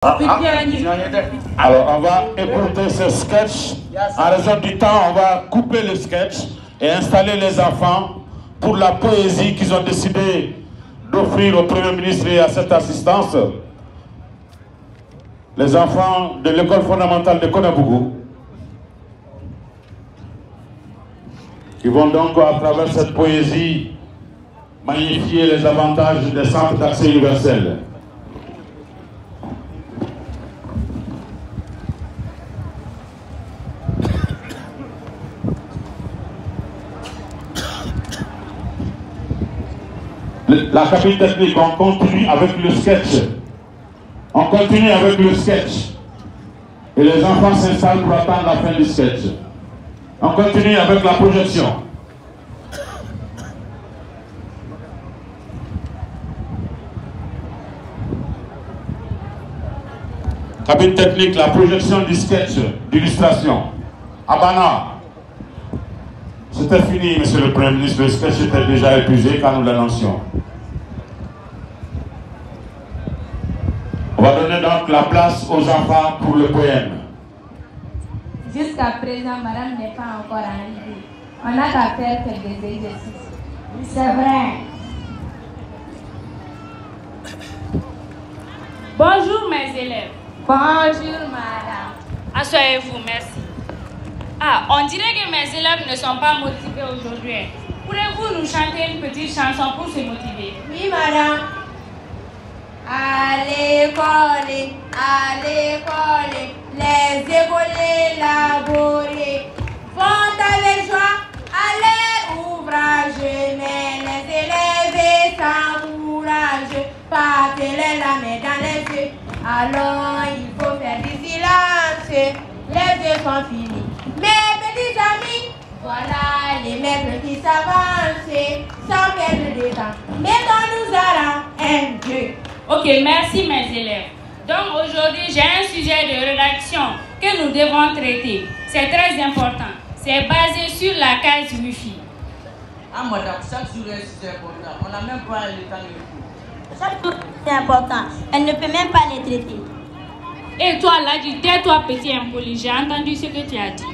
Alors, on va écouter ce sketch. En raison du temps, on va couper le sketch et installer les enfants pour la poésie qu'ils ont décidé d'offrir au Premier ministre et à cette assistance. Les enfants de l'école fondamentale de Konabougou. Ils vont donc, à travers cette poésie, magnifier les avantages des centres d'accès universel. La cabine technique, on continue avec le sketch. On continue avec le sketch. Et les enfants s'installent pour attendre la fin du sketch. On continue avec la projection. Cabine technique, la projection du sketch, d'illustration. Abana. C'était fini, monsieur le Premier ministre. Le sketch était déjà épuisé quand nous l'annoncions. On va donner donc la place aux enfants pour le poème. Jusqu'à présent, madame n'est pas encore arrivée. On n'a qu'à faire quelques exercices. C'est vrai. Bonjour mes élèves. Bonjour madame. Asseyez-vous, merci. Ah, on dirait que mes élèves ne sont pas motivés aujourd'hui. Pourriez-vous nous chanter une petite chanson pour se motiver? Oui madame. À l'école, les écoliers laborieux vont avec joie à leur ouvrage, mais les élèves sans courage partent les lames dans les yeux. Alors il faut faire du silence, les yeux sont finis. Mes petits amis, voilà les maîtres qui s'avancent sans perdre de temps. Mettons-nous à un jeu. Ok, merci mes élèves. Donc aujourd'hui, j'ai un sujet de rédaction que nous devons traiter. C'est très important. C'est basé sur la case Wi-Fi. Ah madame, chaque jour est sujet important. On n'a même pas le temps de l'écouter. Chaque jour c'est important. Elle ne peut même pas les traiter. Et toi là, tais-toi petit impoli. J'ai entendu ce que tu as dit.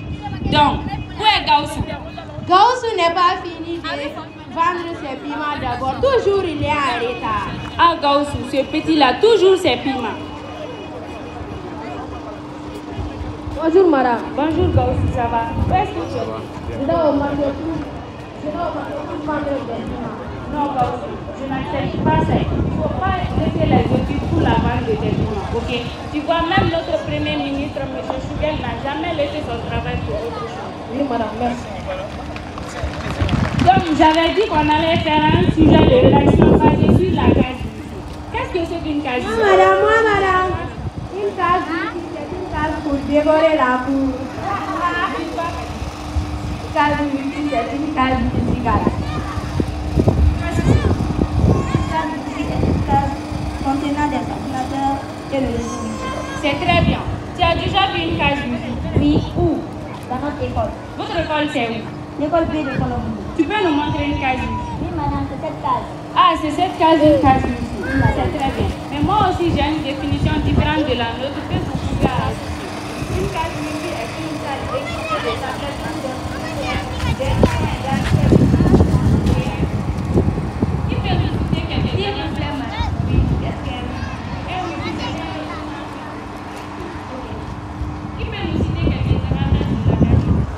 Donc, où est Gaussou? Gaussou n'est pas fini de vendre ses piments d'abord. Toujours il est en retard. Ah Gaussou, ce petit-là, toujours ses piments. Bonjour madame. Bonjour Gaussou, ça va? Où est-ce que tu es? Je dois au marché pour vendre des piments. Non Gaussou, je n'accepte pas ça. Il ne faut pas laisser les études pour la vente de tes piments, ok? Tu vois, même notre Premier ministre, M. Chougel, n'a jamais laissé son travail pour autre chose. Oui madame, merci. Donc, j'avais dit qu'on allait faire un sujet de rédaction basé sur la case Wi-Fi. Qu'est-ce que c'est qu'une case Wi-Fi? Moi madame. Une case Wi-Fi, c'est une case pour dévorer la cour. Une case Wi-Fi, c'est une case musicale. Une case Wi-Fi, c'est une case contenant des ordinateurs et le réseau Wi-Fi. C'est très bien. Tu as déjà vu une case Wi-Fi? Oui. Où? Dans notre école. Votre école, c'est où? L'école B de Konabougou. Tu peux nous montrer une case Wi-Fi? Oui madame, c'est cette case. Ah, c'est cette case, une case Wi-Fi. C'est très bien. Mais moi aussi, j'ai une définition différente de la nôtre que vous pouvez ajouter. Une case Wi-Fi est une case équipée de tablettes qui peut nous citer quelques exemples? Oui, qu'est-ce qu'elle est? Un Wi-Fi, c'est bien. Qui peut nous citer quelques exemples de la case Wi-Fi?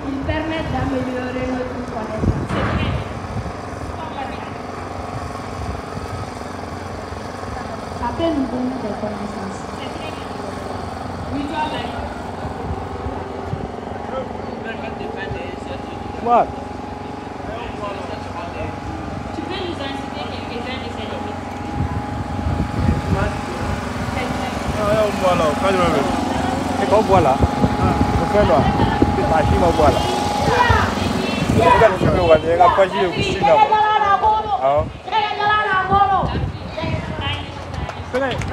Ils permettent d'améliorer notre connaissance. C'est vrai. Ça peut nous donner des connaissances. C'est très bien. Oui, toi, Marie. What? Tu peux nous en citer quelques-uns de ces limites? Voilà, quand je me mets. C'est comme voilà. Je fais là. C'est ma chine, voilà. Regarde, je vais voir. Il y a pas de chine. Ah.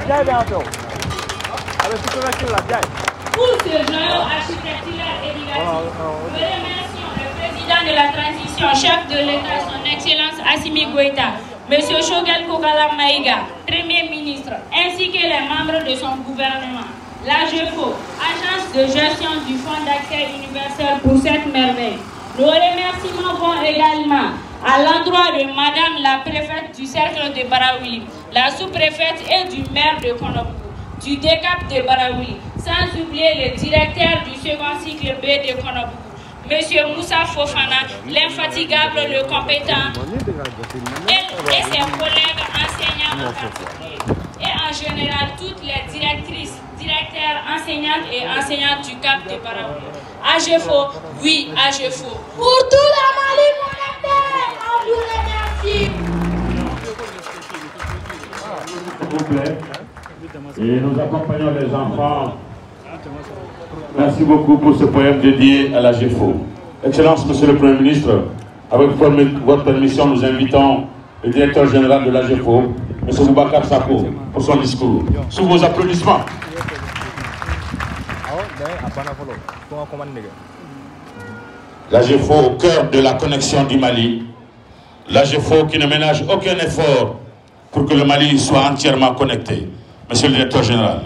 Viens un peu. Alors, tu peux mettre la viande. Pour ce joyau architectural et éducatif, nous remercions le président de la transition, chef de l'État, son Excellence Assimi Goïta, M. Choguel Kokala Maïga, Premier ministre, ministre, ainsi que les membres de son gouvernement. L'AGEFO, Agence de gestion du Fonds d'accès universel pour cette merveille. Nos remerciements vont également à l'endroit de Madame la préfète du cercle de Baraouli, la sous-préfète et du maire de Konobougou, du DECAP de Baraouli, sans oublier le directeur du second cycle B de Konobougou, Monsieur Moussa Fofana, l'infatigable, le compétent, et ses collègues enseignants en particulier. Et en général, toutes les directrices, directeurs, enseignantes et enseignantes du CAP de Baraouli. AGEFO, oui, AGEFO. Pour tout le Mali connecté, on vous remercie. S'il vous plaît. Et nous accompagnons les enfants. Merci beaucoup pour ce poème dédié à l'AGEFO. Excellence, Monsieur le Premier ministre, avec votre permission, nous invitons le directeur général de l'AGEFO, M. Boubacar Sako, pour son discours. Sous vos applaudissements. L'AGEFO au cœur de la connexion du Mali. L'AGEFO qui ne ménage aucun effort pour que le Mali soit entièrement connecté. Monsieur le directeur général.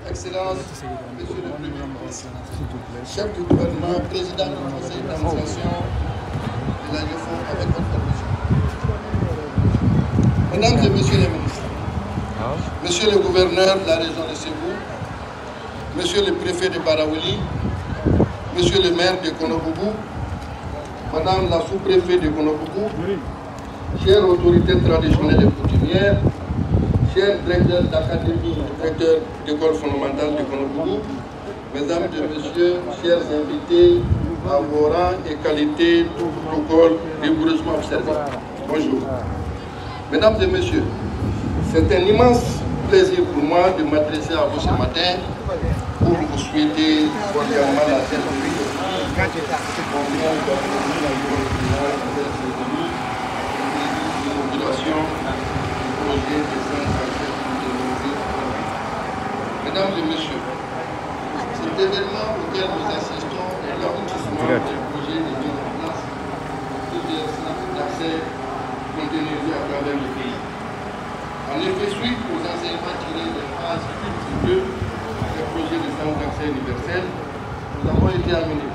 Excellence, Monsieur le Premier ministre, chef du gouvernement, président du conseil d'administration de l'AGEFO avec votre permission. Mesdames et Messieurs les ministres, Monsieur le gouverneur de la région de Ségou, Monsieur le préfet de Baraouli, Monsieur le maire de Konobougou, Madame la sous-préfète de Konobougou, chères autorités traditionnelles et coutumières, chers directeurs d'académie, directeurs d'école fondamentale de Konobougou, mesdames et messieurs, chers invités à vos rangs et qualités, protocole rigoureusement observés. Bonjour. Mesdames et messieurs, c'est un immense plaisir pour moi de m'adresser à vous ce matin pour vous souhaiter cordialement la bienvenue. Mesdames et messieurs, cet événement auquel nous assistons est l'aboutissement du projet de mise en place des centres d'accès contenus à travers le pays. En effet, suite aux enseignements tirés des phases 1 et 2 du projet de centre d'accès universel, nous avons été amenés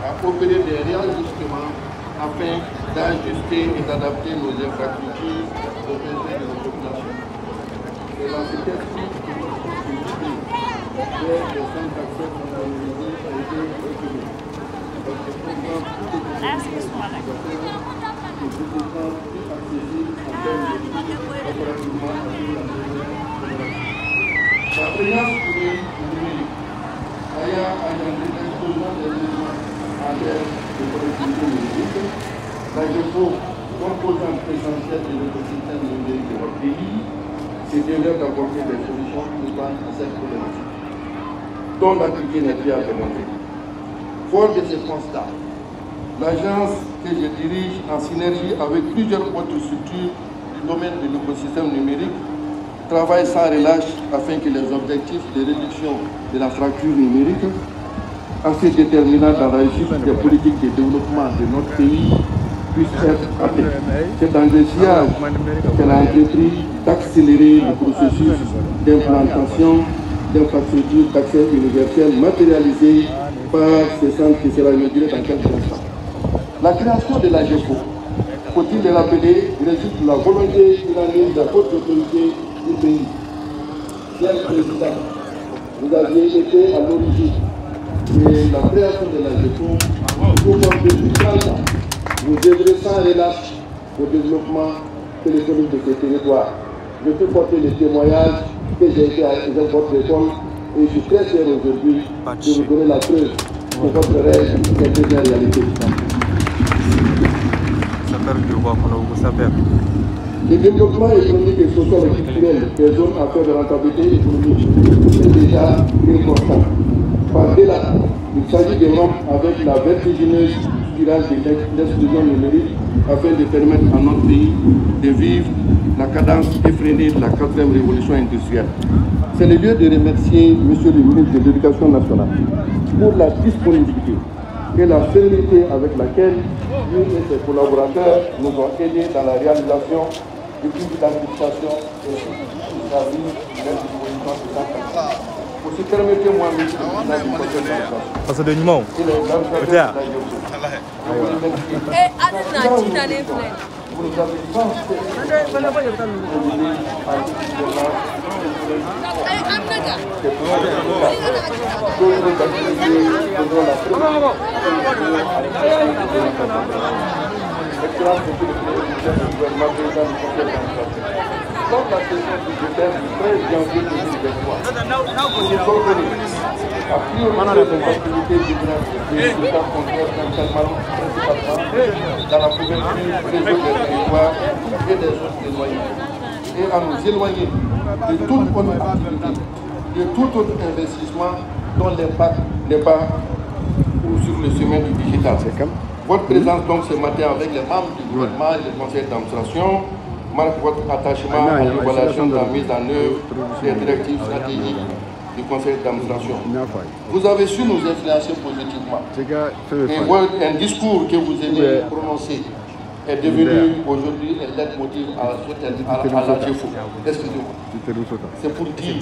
à opérer des réajustements afin d'ajuster et d'adapter nos infrastructures aux besoins de nos populations. Et dans ce texte, les centres d'accès centralisés ont été retenus. La présence numérique ayant engendré l'explosion des besoins en termes de connectivité numérique, l'AGEFO, composante essentielle de l'écosystème numérique de notre pays, s'est déjà d'apporter des solutions innovantes à cette problématique, dont l'activité n'est plus à demander. Fort de ces constats, l'agence que je dirige en synergie avec plusieurs autres structures du domaine de l'écosystème numérique travaille sans relâche afin que les objectifs de réduction de la fracture numérique, assez déterminants dans la réussite des politiques de développement de notre pays, puissent être atteints. C'est dans le sillage qu'elle a entrepris d'accélérer le processus d'implantation d'infrastructures d'accès universel matérialisées par ces centres qui sera inauguré dans quelques instants. La création de l'AGEFO, faut-il le rappeler, résulte de la volonté unanime de la haute autorité du pays. Cher Président, vous aviez été à l'origine de la création de l'AGEFO pour depuis 30 ans. Vous œuvrez sans relâche au développement téléphonique de ces territoires. Je peux porter le témoignage que j'ai été à votre école et je suis très fier aujourd'hui de vous donner la preuve que votre rêve est déjà réalité. Le développement économique et social et culturel des zones à faire de rentabilité économique est déjà une constante. Par-delà, il s'agit de rompre avec la vertigineuse spirale de l'exclusion numérique afin de permettre à notre pays de vivre la cadence effrénée de la 4e révolution industrielle. C'est le lieu de remercier M. le ministre de l'Éducation nationale pour la disponibilité et la sérénité avec laquelle lui et ses collaborateurs nous ont aidés dans la réalisation du plan d'identification et du service de disposition de sa. Aussi, permettez-moi, monsieur le président du conseil d'administration. Parce que de numéro. Vous nous avez pensé Dans la session budgétaire du 13 janvier 2023, nous organisons à priorité des activités des résultats contraires principalement dans la couverture des autres territoires et des autres éloignés, et à nous éloigner de toute autre activité, de tout autre investissement dont l'impact n'est pas sur le chemin du digital. Votre présence donc ce matin avec les membres du gouvernement et du conseil d'administration marque votre attachement à l'évaluation de la mise en œuvre des directives stratégiques du conseil d'administration. Vous avez su nous influencer positivement. Et un discours que vous avez prononcé est devenu aujourd'hui un leitmotiv à la GFO. Excusez-moi. C'est pour dire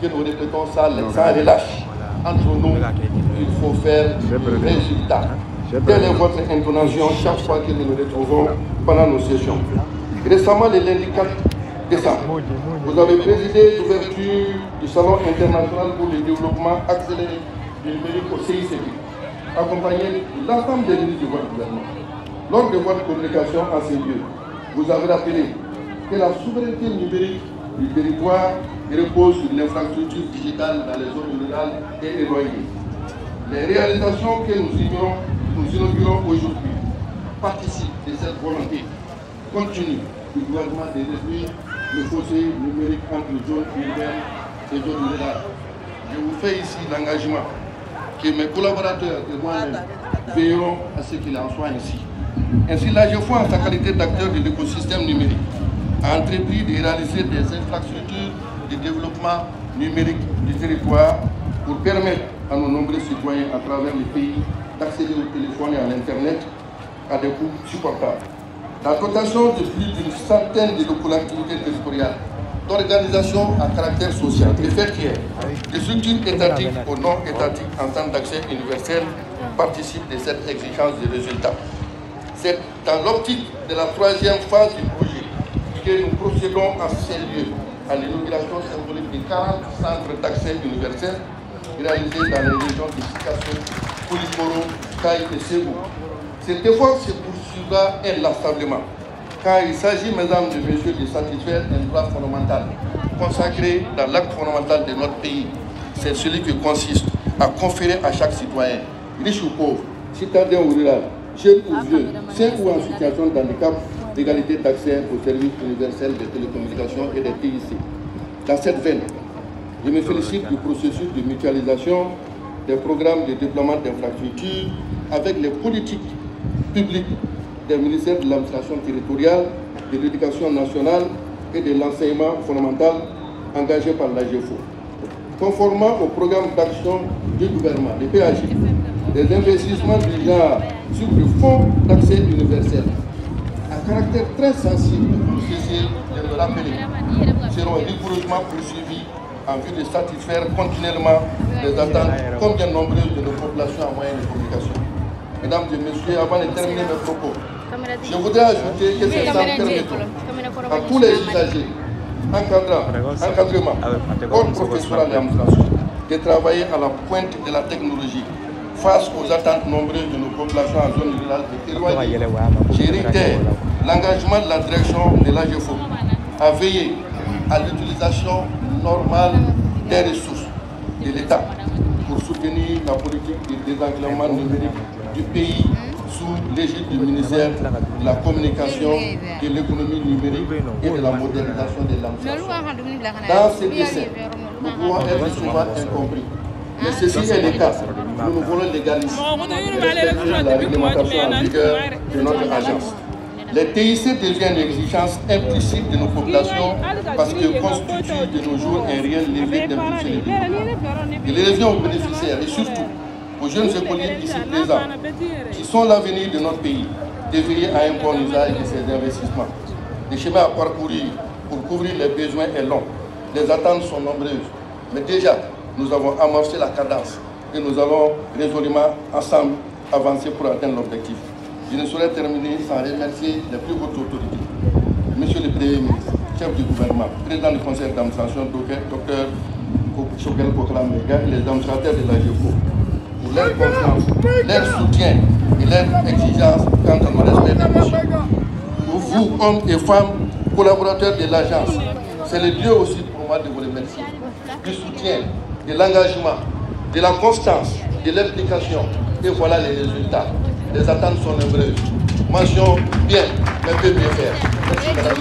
que nous répétons ça sans relâche. Entre nous, il faut faire des résultats. Telle est votre intonation chaque fois que nous nous retrouvons pendant nos sessions. Récemment, le lundi 4 décembre, vous avez présidé l'ouverture du Salon international pour le développement accéléré du numérique au CICP, accompagné de l'ensemble des ministres de votre gouvernement. Lors de votre communication en ces lieux, vous avez rappelé que la souveraineté numérique du territoire repose sur l'infrastructure digitale dans les zones rurales et éloignées. Les réalisations que nous inaugurons aujourd'hui participent de cette volonté continue du gouvernement de réduire le fossé numérique entre les zones urbaines et les zones rurales. Je vous fais ici l'engagement que mes collaborateurs et moi-même veilleront à ce qu'il en soit ainsi. Ainsi, l'AGFO, en sa qualité d'acteur de l'écosystème numérique, a entrepris de réaliser des infrastructures de développement numérique du territoire pour permettre à nos nombreux citoyens à travers le pays d'accéder au téléphone et à l'Internet à des coûts supportables. La dotation de plus d'une centaine de collectivités territoriales, d'organisations à caractère social, de fait tiers, de structures étatiques ou non étatiques en temps d'accès universel participent de cette exigence de résultats. C'est dans l'optique de la troisième phase du projet que nous procédons à ces lieux à l'inauguration symbolique de 40 centres d'accès universel réalisés dans les régions de Sikasso, Koulikoro, Kaï et Ségou. Cet effort se poursuivra inlassablement, car il s'agit, mesdames et messieurs, de satisfaire un droit fondamental consacré dans l'acte fondamental de notre pays. C'est celui qui consiste à conférer à chaque citoyen, riche ou pauvre, citadin ou rural, jeune ou vieux, sain ou en situation de handicap, l'égalité d'accès aux services universels des télécommunications et des TIC. Dans cette veine, je me félicite du processus de mutualisation des programmes de déploiement d'infrastructures avec les politiques publiques des ministères de l'administration territoriale, de l'éducation nationale et de l'enseignement fondamental engagés par l'AGFO. Conformément au programme d'action du gouvernement, le PAG, des investissements du genre sur le fonds d'accès universel à caractère très sensible, je le rappeler, seront rigoureusement poursuivis en vue de satisfaire continuellement les attentes combien nombreuses de nos populations en moyens de communication. Mesdames et messieurs, avant de terminer mes propos, je voudrais ajouter que ces centres permettront à tous les usagers, encadrement, corps professoral et administration, de travailler à la pointe de la technologie face aux attentes nombreuses de nos populations en zone rurale et éloignées. Je réitère l'engagement de la direction de l'AGFO à veiller à l'utilisation normale des ressources de l'État pour soutenir la politique de désenclavement numérique du pays sous l'égide du ministère de la Communication, de l'économie numérique et de la modernisation de l'administration. Dans ces essais, nous pouvons être souvent incompris. Mais ceci est le cas. Nous voulons légaliser la réglementation en vigueur de notre agence. Les TIC deviennent une exigence implicite de nos populations parce qu'elles constituent de nos jours un réel levier d'impulsion. Il revient aux bénéficiaires et surtout aux aux jeunes écoliers ici présents, qui sont l'avenir de notre pays, de veiller à un bon usage de ces investissements. Le chemin à parcourir pour couvrir les besoins est long. Les attentes sont nombreuses. Mais déjà, nous avons amorcé la cadence et nous allons résolument ensemble avancer pour atteindre l'objectif. Je ne saurais terminer sans remercier les plus hautes autorités. Monsieur le Premier ministre, chef du gouvernement, président du conseil d'administration, Dr Choguel Kokla-Mega et les administrateurs de la GEFO, pour leur confiance, leur soutien et leur exigence quant à nos respect des missions. Pour vous, hommes et femmes, collaborateurs de l'agence, c'est le lieu aussi pour moi de vous remercier. Du soutien, de l'engagement, de la constance, de l'implication. Et voilà les résultats. Les attentes sont nombreuses. Mention bien, mais peut mieux faire. Merci, madame.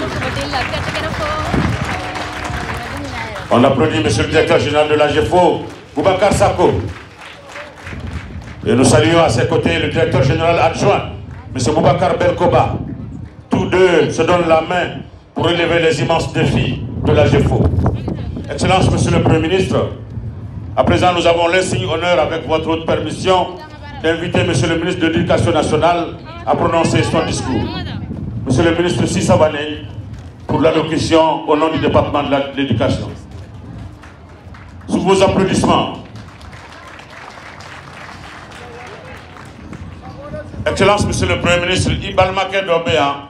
On applaudit monsieur le directeur général de la GEFO, Boubacar Sako. Et nous saluons à ses côtés le directeur général adjoint, monsieur Boubacar Belkoba. Tous deux se donnent la main pour relever les immenses défis de la GEFO. Excellence, monsieur le Premier ministre, à présent nous avons l'insigne honneur, avec votre haute permission, d'inviter monsieur le ministre de l'Éducation nationale à prononcer son discours. Monsieur le ministre Sissavané, pour l'allocution au nom du département de l'éducation. Sous vos applaudissements. Excellence, monsieur le Premier ministre, Ibalmaké Dobéa,